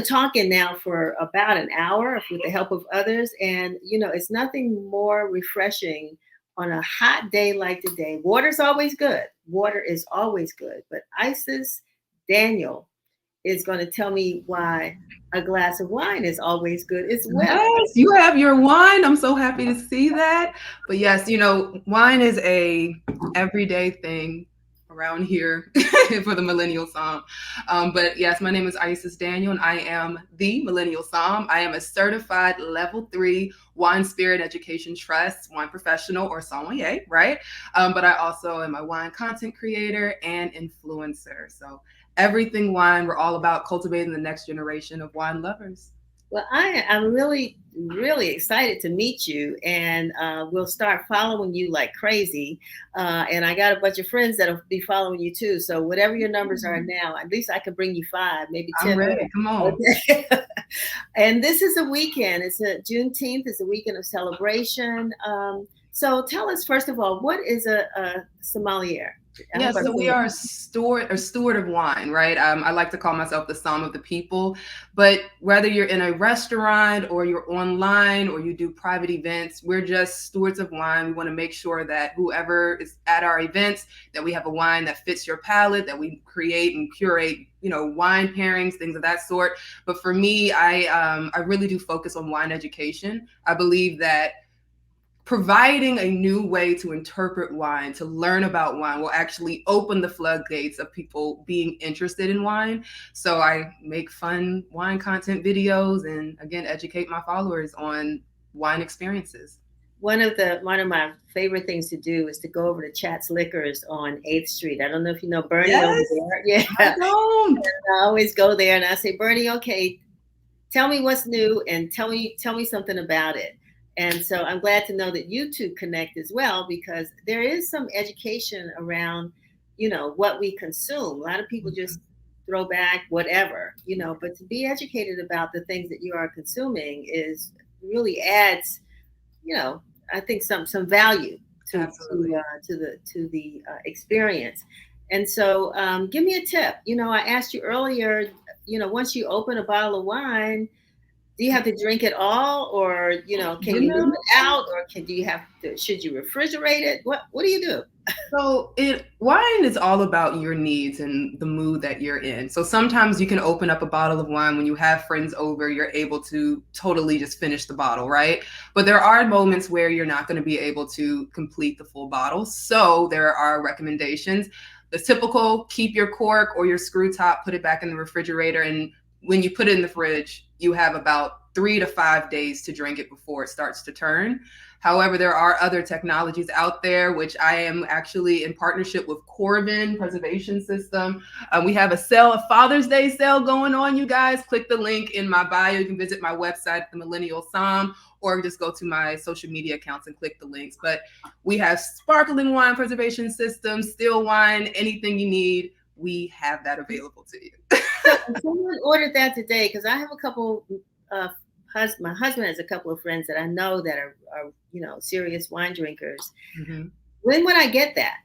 talking now for about an hour with the help of others. And, it's nothing more refreshing on a hot day like today. Water's always good. Water is always good. But Isis Daniel is going to tell me why a glass of wine is always good as well. Yes, you have your wine. I'm so happy to see that. But yes, wine is a everyday thing around here for the Millennial Somm. But yes, my name is Isis Daniel, and I am the Millennial Somm. I am a certified level 3 wine spirit education trust wine professional, or sommelier, right? But I also am a wine content creator and influencer. So everything wine, we're all about cultivating the next generation of wine lovers. Well, I'm really, really excited to meet you, and we'll start following you like crazy. And I got a bunch of friends that'll be following you too. So whatever your numbers are now, at least I can bring you 5, maybe 10. I'm ready. Come on. Okay. And this is a weekend. It's a Juneteenth. It's a weekend of celebration. So tell us first of all, what is a sommelier? Yeah, so we are a steward of wine, right? I like to call myself the Somm of the people. But whether you're in a restaurant or you're online or you do private events, we're just stewards of wine. We want to make sure that whoever is at our events, that we have a wine that fits your palate, that we create and curate, wine pairings, things of that sort. But for me, I really do focus on wine education. I believe that providing a new way to interpret wine, to learn about wine, will actually open the floodgates of people being interested in wine. So I make fun wine content videos and, again, educate my followers on wine experiences. One of my favorite things to do is to go over to Chat's Liquors on 8th Street. I don't know if you know Bernie over there. Yeah. I always go there and I say, Bernie, okay, tell me what's new and tell me something about it. And so I'm glad to know that you two connect as well, because there is some education around, what we consume. A lot of people just throw back whatever, but to be educated about the things that you are consuming really adds, I think some value to the experience. And so give me a tip. I asked you earlier, once you open a bottle of wine, do you have to drink it all, or can you leave it out, or should you refrigerate it? What do you do? So wine is all about your needs and the mood that you're in. So sometimes you can open up a bottle of wine when you have friends over, you're able to totally just finish the bottle, right? But there are moments where you're not going to be able to complete the full bottle. So there are recommendations. The typical, keep your cork or your screw top, put it back in the refrigerator, and when you put it in the fridge, you have about 3 to 5 days to drink it before it starts to turn. However, there are other technologies out there, which I am actually in partnership with Corbin Preservation System. We have a Father's Day sale going on, you guys. Click the link in my bio. You can visit my website, The Millennial Somm, or just go to my social media accounts and click the links. But we have sparkling wine preservation system, still wine, anything you need, we have that available to you. Someone ordered that today, because I have a couple my husband has a couple of friends that I know that are serious wine drinkers. Mm-hmm. When would I get that?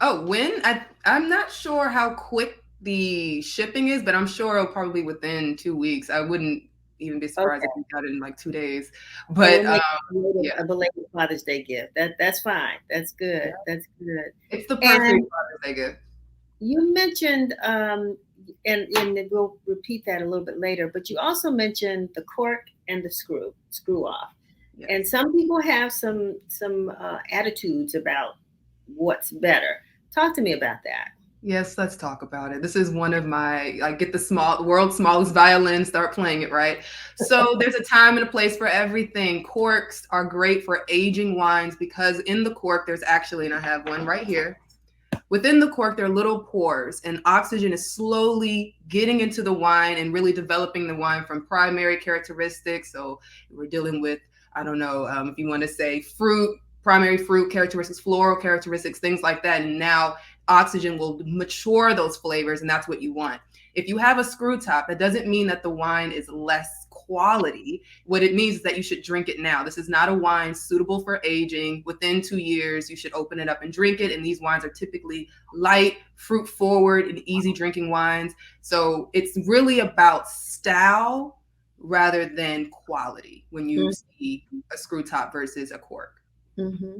Oh, when? I'm not sure how quick the shipping is, but I'm sure it'll probably be within 2 weeks. I wouldn't even be surprised if you got it in like 2 days. But a belated Father's Day gift. That's fine. That's good. Yeah. That's good. It's the perfect Father's Day gift. You mentioned, and we'll repeat that a little bit later, but you also mentioned the cork and the screw off. Yes. And some people have some attitudes about what's better. Talk to me about that. Yes, let's talk about it. This is one of I get the world's smallest violin, start playing it, right? So there's a time and a place for everything. Corks are great for aging wines because in the cork, there's actually, and I have one right here. Within the cork, there are little pores, and oxygen is slowly getting into the wine and really developing the wine from primary characteristics. So we're dealing with, I don't know, if you want to say primary fruit characteristics, floral characteristics, things like that. And now oxygen will mature those flavors, and that's what you want. If you have a screw top, that doesn't mean that the wine is less quality, what it means is that you should drink it now. This is not a wine suitable for aging. Within 2 years, you should open it up and drink it. And these wines are typically light, fruit forward, and easy drinking wines. So it's really about style rather than quality when you see a screw top versus a cork. Mm-hmm.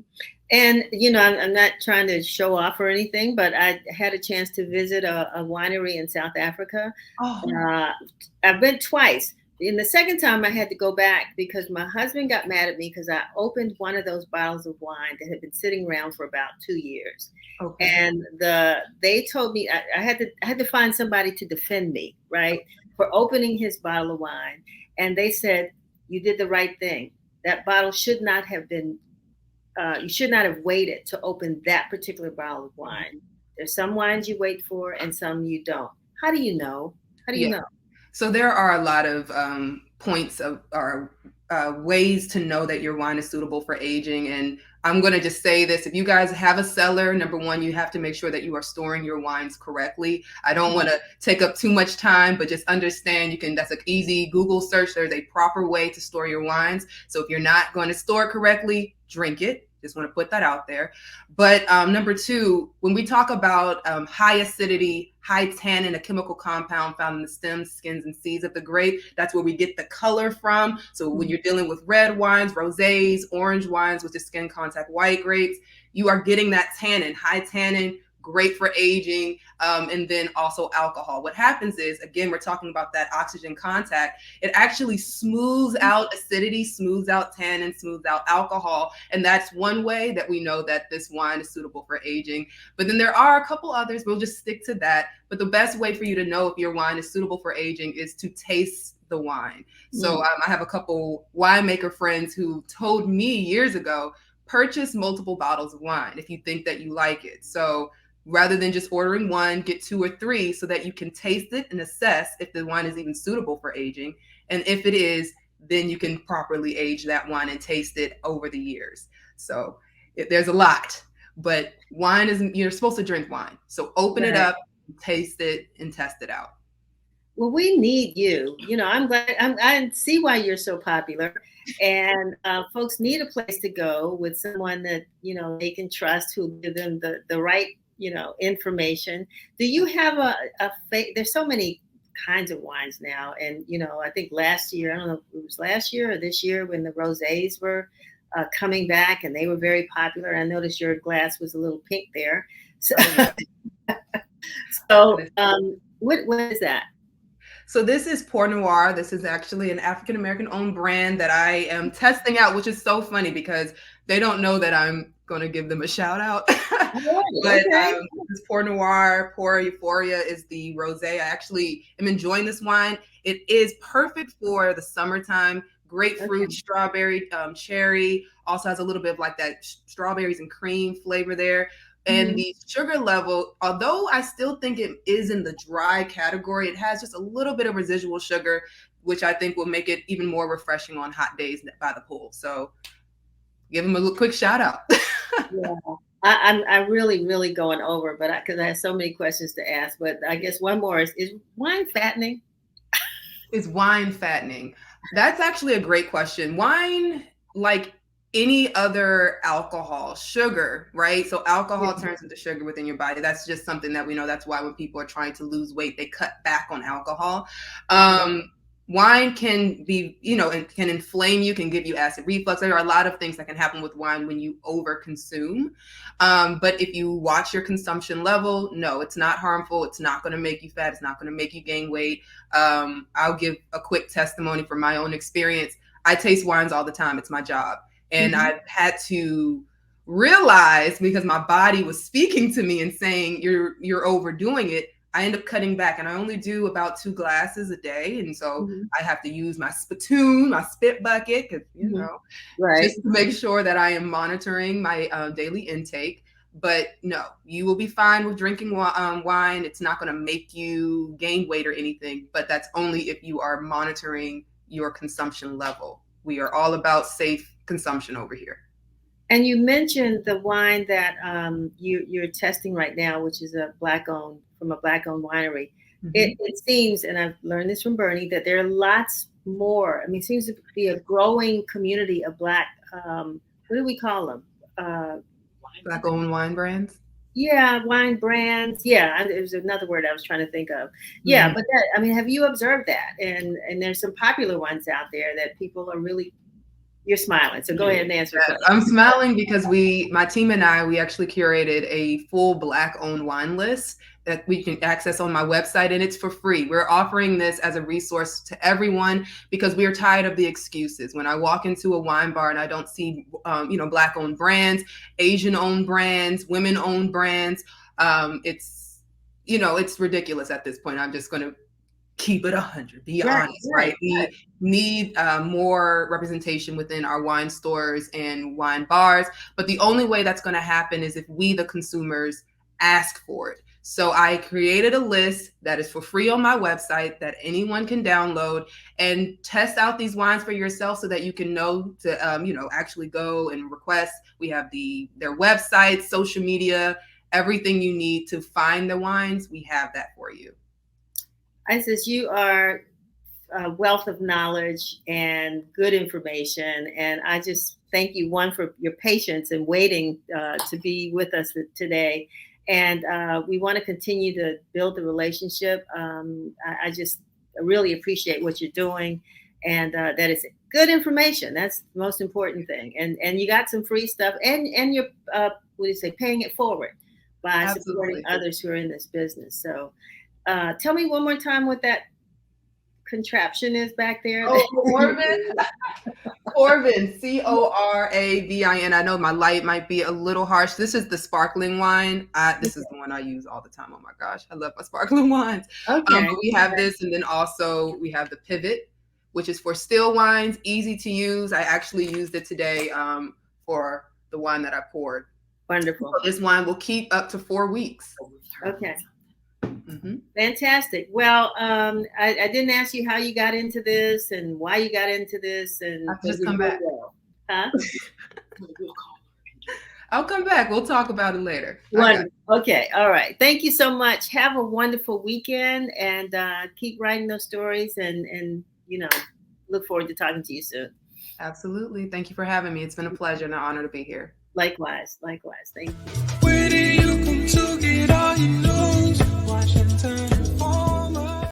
And, you know, I'm not trying to show off or anything, but I had a chance to visit a winery in South Africa. Oh. I've been twice. In the second time, I had to go back because my husband got mad at me because I opened one of those bottles of wine that had been sitting around for about 2 years. Okay. And they told me I had to find somebody to defend me, right, for opening his bottle of wine. And they said, you did the right thing. That bottle should not have been you should not have waited to open that particular bottle of wine. There's some wines you wait for and some you don't. How do you know? How do you know? So there are a lot of points of or ways to know that your wine is suitable for aging. And I'm going to just say this. If you guys have a cellar, number one, you have to make sure that you are storing your wines correctly. I don't want to take up too much time, but just understand that's an easy Google search. There's a proper way to store your wines. So if you're not going to store it correctly, drink it. Just want to put that out there. But number two, when we talk about high acidity, high tannin, a chemical compound found in the stems, skins, and seeds of the grape, that's where we get the color from. So when you're dealing with red wines, rosés, orange wines, which is skin contact white grapes, you are getting that tannin, high tannin, great for aging, and then also alcohol. What happens is, again, we're talking about that oxygen contact. It actually smooths out acidity, smooths out tannin, smooths out alcohol. And that's one way that we know that this wine is suitable for aging. But then there are a couple others. We'll just stick to that. But the best way for you to know if your wine is suitable for aging is to taste the wine. So I have a couple winemaker friends who told me years ago, purchase multiple bottles of wine if you think that you like it. So rather than just ordering one, get 2 or 3 so that you can taste it and assess if the wine is even suitable for aging. And if it is, then you can properly age that wine and taste it over the years. So there's a lot, but you're supposed to drink wine. So open it up, taste it, and test it out. Well, we need you. You know, I'm glad. I see why you're so popular, and folks need a place to go with someone that they can trust, who give them the right information. Do you have a there's so many kinds of wines now, and I think last year, I don't know if it was last year or this year, when the rosés were coming back and they were very popular. I noticed your glass was a little pink there. So, what is that? So this is Pour Noir. This is actually an African-American owned brand that I am testing out, which is so funny because they don't know that I'm going to give them a shout out. But this Pour Noir, Pour Euphoria is the rosé. I actually am enjoying this wine. It is perfect for the summertime. Grapefruit, strawberry, cherry. Also has a little bit of like that strawberries and cream flavor there. And the sugar level, although I still think it is in the dry category, it has just a little bit of residual sugar, which I think will make it even more refreshing on hot days by the pool. So give them a little quick shout out. Yeah, I'm really going over, but because I have so many questions to ask. But I guess one more is wine fattening? Is wine fattening? That's actually a great question. Wine, like any other alcohol, sugar, right? So alcohol turns into sugar within your body. That's just something that we know. That's why when people are trying to lose weight, they cut back on alcohol. Wine can be, and can inflame you, can give you acid reflux. There are a lot of things that can happen with wine when you over consume. But if you watch your consumption level, no, it's not harmful. It's not going to make you fat. It's not going to make you gain weight. I'll give a quick testimony from my own experience. I taste wines all the time. It's my job. And I've had to realize, because my body was speaking to me and saying, you're overdoing it. I end up cutting back, and I only do about 2 glasses a day. And so I have to use my spittoon, my spit bucket, because, just to make sure that I am monitoring my daily intake. But no, you will be fine with drinking wine. It's not going to make you gain weight or anything, but that's only if you are monitoring your consumption level. We are all about safe consumption over here. And you mentioned the wine that you're testing right now, which is from a Black-owned winery. It seems, and I've learned this from Bernie, that there are lots more. I mean, it seems to be a growing community of Black, what do we call them? Black-owned wine brands. Yeah, wine brands. Yeah, there's another word I was trying to think of. Yeah, but that, I mean, have you observed that? And there's some popular ones out there that people are really. You're smiling, so go ahead and answer. Yes, I'm smiling because my team and I, we actually curated a full Black-owned wine list that we can access on my website, and it's for free. We're offering this as a resource to everyone because we are tired of the excuses. When I walk into a wine bar and I don't see, Black-owned brands, Asian-owned brands, women-owned brands, it's ridiculous at this point. I'm just going to keep it 100, be honest, right? We need more representation within our wine stores and wine bars, but the only way that's going to happen is if we, the consumers, ask for it. So I created a list that is for free on my website that anyone can download and test out these wines for yourself so that you can know to, actually go and request. We have their website, social media, everything you need to find the wines. We have that for you. Isis, you are a wealth of knowledge and good information. And I just thank you, one, for your patience and waiting to be with us today. And we want to continue to build the relationship. I just really appreciate what you're doing. And that is good information. That's the most important thing. And you got some free stuff. And you're, paying it forward by supporting others who are in this business. So tell me one more time what that contraption is back there. Oh, Coravin. Coravin, Coravin. I know my light might be a little harsh. This is the sparkling wine. This is the one I use all the time. Oh my gosh, I love my sparkling wines. Okay. But we have this, and then also we have the pivot, which is for still wines, easy to use. I actually used it today for the wine that I poured. Wonderful. So this wine will keep up to 4 weeks. Okay. Mm-hmm. Fantastic. Well, I didn't ask you how you got into this and why you got into this, and I'll just come back. Huh? I'll come back. We'll talk about it later. Okay. All right. Thank you so much. Have a wonderful weekend, and keep writing those stories, and look forward to talking to you soon. Absolutely. Thank you for having me. It's been a pleasure and an honor to be here. Likewise. Thank you. Where do you come to get all you know?